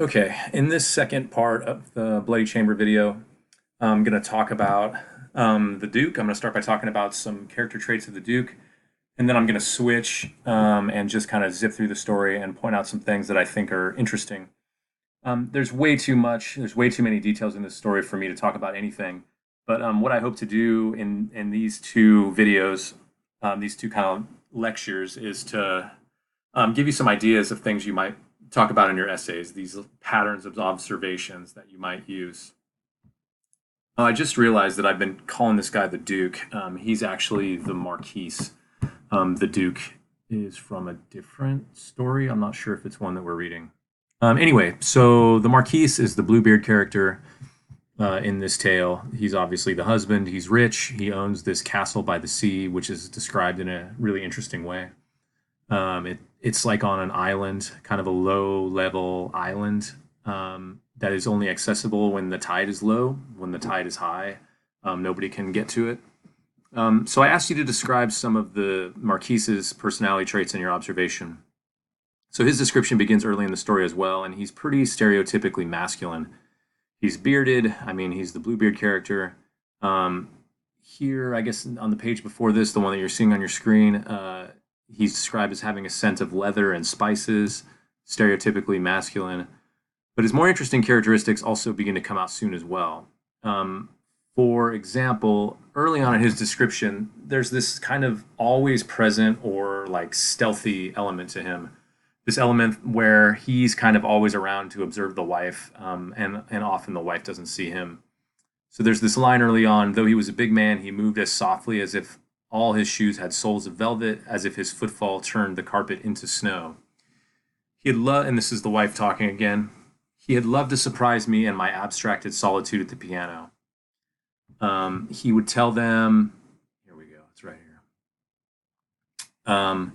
Okay, in this second part of the Bloody Chamber video, I'm going to talk about the Duke. I'm going to start by talking about some character traits of the Duke, and then I'm going to switch and just kind of zip through the story and point out some things that I think are interesting. There's way too much, there's way too many details in this story for me to talk about anything. But what I hope to do in these two videos, these two kind of lectures, is to give you some ideas of things you might talk about in your essays, these patterns of observations that you might use. I just realized that I've been calling this guy the Duke. He's actually the Marquis. The Duke is from a different story. I'm not sure if it's one that we're reading. Anyway, so the Marquis is the Bluebeard character in this tale. He's obviously the husband. He's rich. He owns this castle by the sea, which is described in a really interesting way. It's like on an island, kind of a low level island that is only accessible when the tide is low. When the tide is high, nobody can get to it. So I asked you to describe some of the Marquise's personality traits in your observation. So his description begins early in the story as well, and he's pretty stereotypically masculine. He's bearded. I mean, he's the Bluebeard character. Um, Here, I guess on the page before this, the one that you're seeing on your screen, he's described as having a scent of leather and spices, stereotypically masculine. But his more interesting characteristics also begin to come out soon as well. Um, for example, early on in his description, there's this kind of always present or like stealthy element to him. This element where he's kind of always around to observe the wife, and often the wife doesn't see him. So there's this line early on, though he was a big man, he moved as softly as if all his shoes had soles of velvet, as if his footfall turned the carpet into snow. He had loved, and this is the wife talking again, he had loved to surprise me in my abstracted solitude at the piano. He would tell them, here we go, it's right here.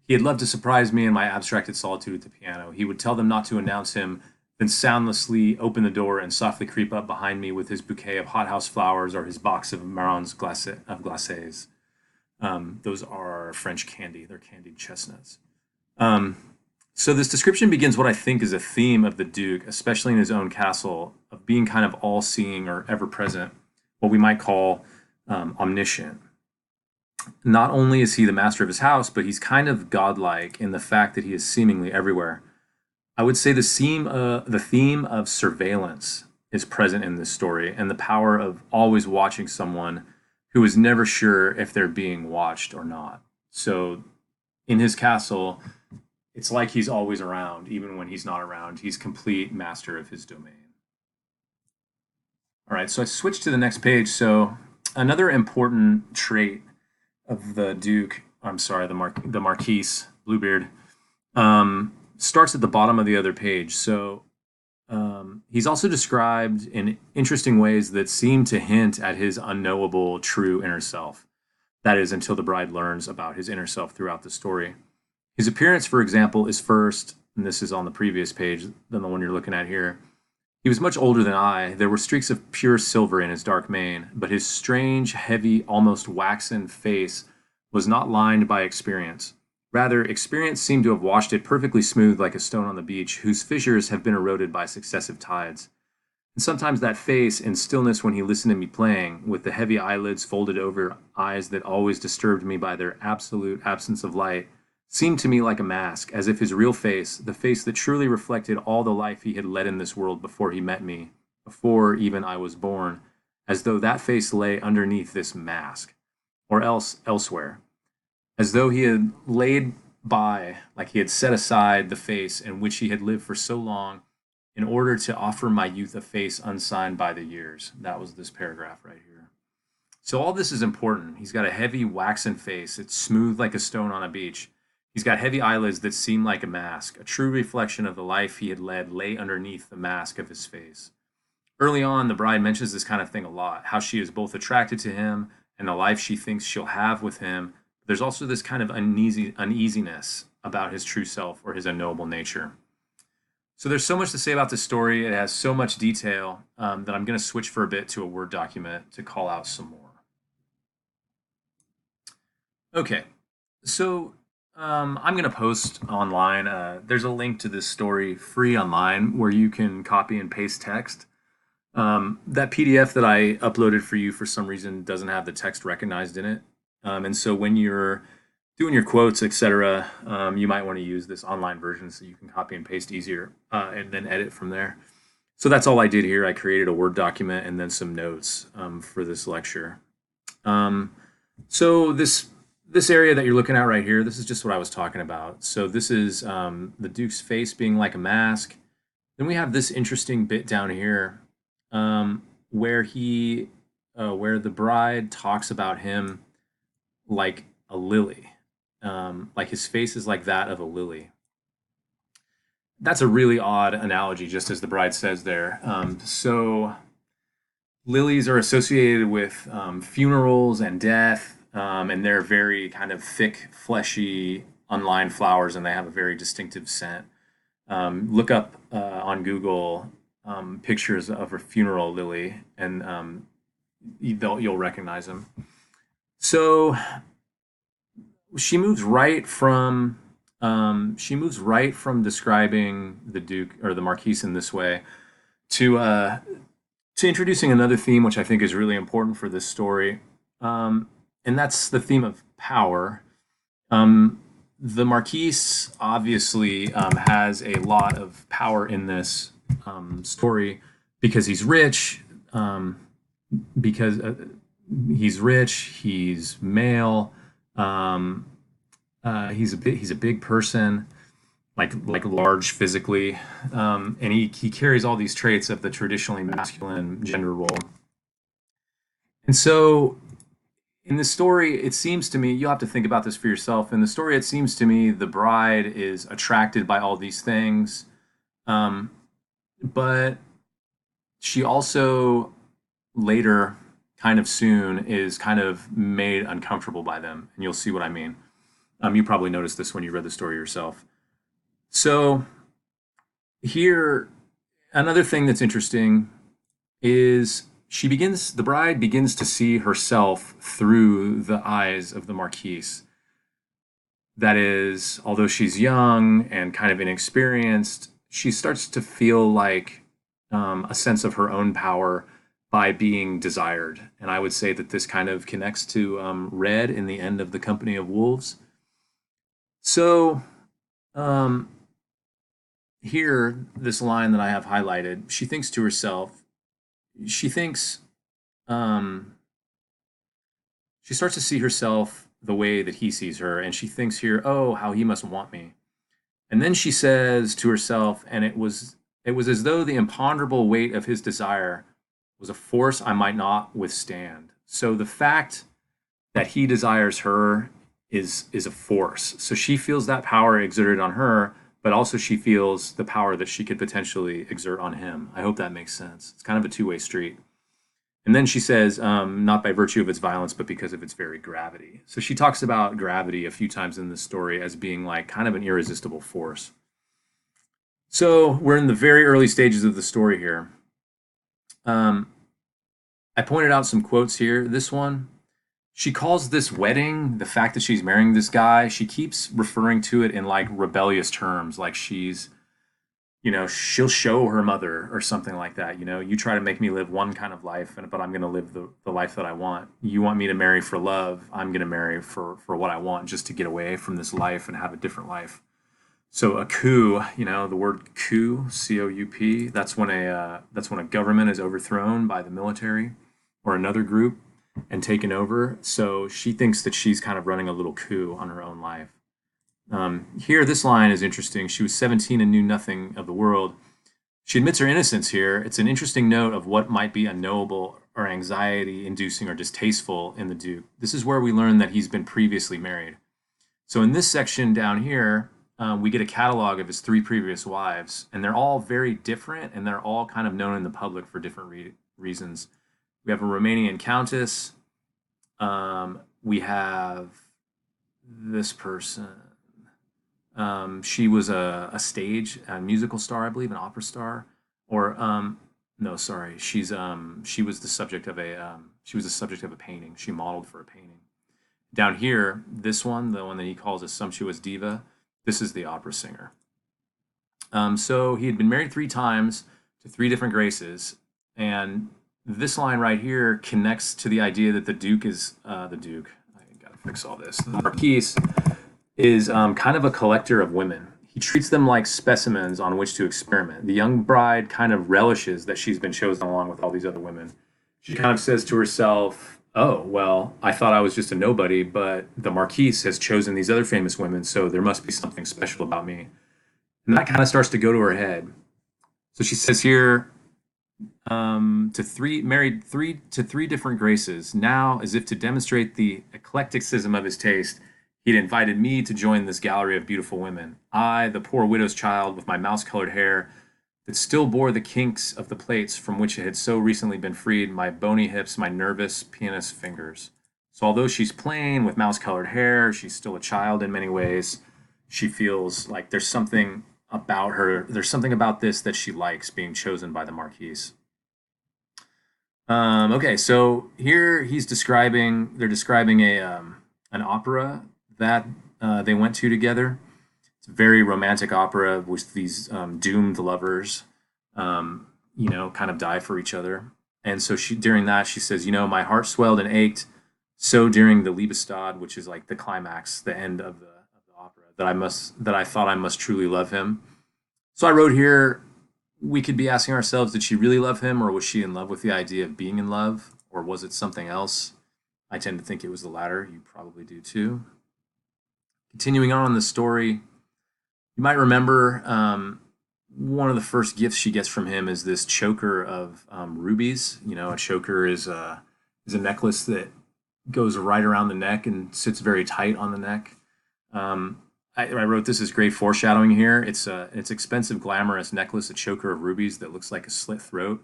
He had loved to surprise me in my abstracted solitude at the piano. He would tell them not to announce him, then soundlessly open the door and softly creep up behind me with his bouquet of hothouse flowers or his box of marrons glacés. Those are French candy. They're candied chestnuts. Um, so this description begins what I think is a theme of the Duke, especially in his own castle, of being kind of all-seeing or ever-present, what we might call omniscient. Not only is he the master of his house, but he's kind of godlike in the fact that he is seemingly everywhere. I would say the theme of surveillance is present in this story, and the power of always watching someone who is never sure if they're being watched or not. So in his castle, it's like he's always around, even when he's not around. He's complete master of his domain. All right, so I switched to the next page. So another important trait of the Duke, I'm sorry, the Marquis Bluebeard, starts at the bottom of the other page. So he's also described in interesting ways that seem to hint at his unknowable true inner self. That is, until the bride learns about his inner self throughout the story. His appearance, for example, is first, and this is on the previous page than the one you're looking at here. He was much older than I. There were streaks of pure silver in his dark mane, but his strange, heavy, almost waxen face was not lined by experience. Rather, experience seemed to have washed it perfectly smooth like a stone on the beach, whose fissures have been eroded by successive tides. And sometimes that face, in stillness when he listened to me playing, with the heavy eyelids folded over eyes that always disturbed me by their absolute absence of light, seemed to me like a mask, as if his real face, the face that truly reflected all the life he had led in this world before he met me, before even I was born, as though that face lay underneath this mask, or else elsewhere, as though he had laid by, like he had set aside the face in which he had lived for so long in order to offer my youth a face unsigned by the years. That was this paragraph right here. So all this is important. He's got a heavy waxen face. It's smooth like a stone on a beach. He's got heavy eyelids that seem like a mask. A true reflection of the life he had led lay underneath the mask of his face. Early on, the bride mentions this kind of thing a lot, how she is both attracted to him and the life she thinks she'll have with him. There's also this kind of uneasiness about his true self or his unknowable nature. So there's so much to say about this story. It has so much detail that I'm going to switch for a bit to a Word document to call out some more. Okay, so I'm going to post online. There's a link to this story free online where you can copy and paste text. That PDF that I uploaded for you for some reason doesn't have the text recognized in it. And so when you're doing your quotes, etc., you might want to use this online version so you can copy and paste easier and then edit from there. So that's all I did here. I created a Word document and then some notes for this lecture. Um, so this area that you're looking at right here, this is just what I was talking about. So this is the Duke's face being like a mask. Then we have this interesting bit down here where where the bride talks about him like a lily, like his face is like that of a lily. That's a really odd analogy, just as the bride says there. So lilies are associated with funerals and death, and they're very kind of thick, fleshy, unlined flowers, and they have a very distinctive scent. Look up on Google pictures of a funeral lily, and you'll recognize them. So she moves right from describing the Duke or the Marquise in this way to introducing another theme, which I think is really important for this story, and that's the theme of power. Um, the Marquise obviously has a lot of power in this story because he's rich, because he's rich, he's male, um, he's a big person, like large physically, and he carries all these traits of the traditionally masculine gender role. And so in the story, it seems to me, you'll have to think about this for yourself. In the story, it seems to me the bride is attracted by all these things, um, but she also later, kind of soon, is kind of made uncomfortable by them. And you'll see what I mean. You probably noticed this when you read the story yourself. So, here, another thing that's interesting is the bride begins to see herself through the eyes of the Marquise. That is, although she's young and kind of inexperienced, she starts to feel like a sense of her own power by being desired. And I would say that this kind of connects to Red in the end of The Company of Wolves. So, um, here, this line that I have highlighted, she thinks to herself, she thinks, um, she starts to see herself the way that he sees her, and she thinks here, oh, how he must want me. And then she says to herself, and it was as though the imponderable weight of his desire was a force I might not withstand. So the fact that he desires her is a force. So she feels that power exerted on her, but also she feels the power that she could potentially exert on him. I hope that makes sense. It's kind of a two-way street. And then she says, not by virtue of its violence, but because of its very gravity. So she talks about gravity a few times in this story as being like kind of an irresistible force. So we're in the very early stages of the story here. Um, I pointed out some quotes here. This one, she calls this wedding, the fact that she's marrying this guy, she keeps referring to it in like rebellious terms, like she'll show her mother or something like that. You try to make me live one kind of life, but I'm going to live the life that I want. You want me to marry for love. I'm going to marry for what I want, just to get away from this life and have a different life. So a coup, the word coup, COUP, that's when a government is overthrown by the military or another group and taken over. So she thinks that she's kind of running a little coup on her own life. Here, this line is interesting. She was 17 and knew nothing of the world. She admits her innocence here. It's an interesting note of what might be unknowable or anxiety inducing or distasteful in the Duke. This is where we learn that he's been previously married. So in this section down here, we get a catalog of his three previous wives, and they're all very different, and they're all kind of known in the public for different reasons. We have a Romanian countess. We have this person. She was a musical star, I believe, an opera star, or no, sorry, she was the subject of a painting. She modeled for a painting. Down here, this one, the one that he calls a sumptuous diva, this is the opera singer. So he had been married 3 times to 3 different graces, and this line right here connects to the idea that the Duke is the Duke. I gotta fix all this. The Marquis is kind of a collector of women. He treats them like specimens on which to experiment. The young bride kind of relishes that she's been chosen along with all these other women. She kind of says to herself, "Oh, well, I thought I was just a nobody, but the Marquis has chosen these other famous women, so there must be something special about me." And that kind of starts to go to her head. So she says here, married 3 to 3 different graces. Now, as if to demonstrate the eclecticism of his taste, he'd invited me to join this gallery of beautiful women. I, the poor widow's child with my mouse-colored hair that still bore the kinks of the plaits from which it had so recently been freed, my bony hips, my nervous pianist fingers. So although she's plain with mouse-colored hair, she's still a child in many ways. She feels like there's something about her. There's something about this that she likes, being chosen by the Marquise. Okay, so here they're describing an opera that they went to together. It's a very romantic opera with these doomed lovers, kind of die for each other. And so during that, she says, my heart swelled and ached. So during the Liebestod, which is like the climax, the end of the opera, that I thought I must truly love him. So I wrote here, we could be asking ourselves, did she really love him, or was she in love with the idea of being in love, or was it something else? I tend to think it was the latter. You probably do too. Continuing on in the story, you might remember one of the first gifts she gets from him is this choker of rubies. A choker is a necklace that goes right around the neck and sits very tight on the neck. I wrote this as great foreshadowing here. It's expensive, glamorous necklace, a choker of rubies that looks like a slit throat.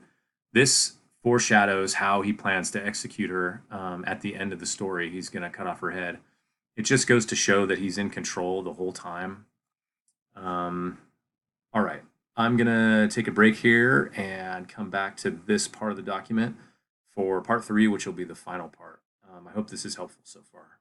This foreshadows how he plans to execute her at the end of the story. He's going to cut off her head. It just goes to show that he's in control the whole time. All right. I'm going to take a break here and come back to this part of the document for part 3, which will be the final part. I hope this is helpful so far.